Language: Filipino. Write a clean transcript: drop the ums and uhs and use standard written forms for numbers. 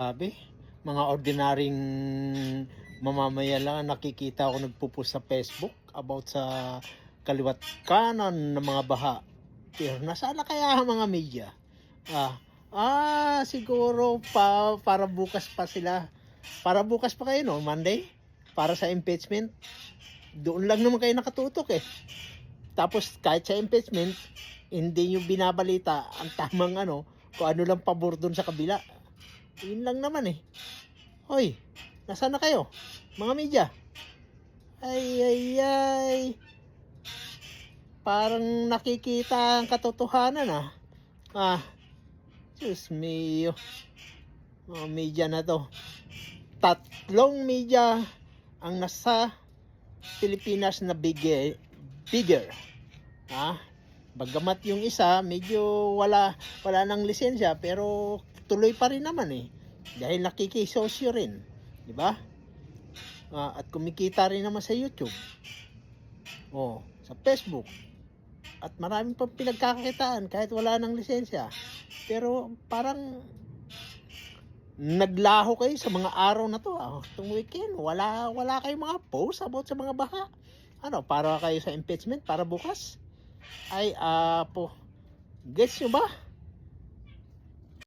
Sabi, mga ordinaryong mamamayan lang ang nakikita ko nagpo-post sa Facebook about sa kaliwat kanan ng mga baha. Pero nasaan na kaya ang mga media? Siguro para bukas pa sila. Para bukas pa kayo, no? Monday? Para sa impeachment. Doon lang naman kayo nakatutok eh. Tapos kahit sa impeachment, hindi nyo binabalita ang tamang kung ano lang pabor doon sa kabila. Yun lang naman eh. Hoy, nasaan na kayo? Mga media. Ay. Parang nakikita ang katotohanan ah. Diyos mio. Mga media na to. 3 media ang nasa Pilipinas na bigger. Bagamat yung isa medyo wala nang lisensya pero tuloy pa rin naman eh. Dahil nakikisosyo rin, di ba? At kumikita rin naman sa YouTube. Sa Facebook. At maraming pang pinagkakakitaan kahit wala nang lisensya. Pero parang naglaho kayo sa mga araw na to. Itong weekend, wala kayong mga post about sa mga baha. Para kayo sa impeachment para bukas? Gets nyo ba?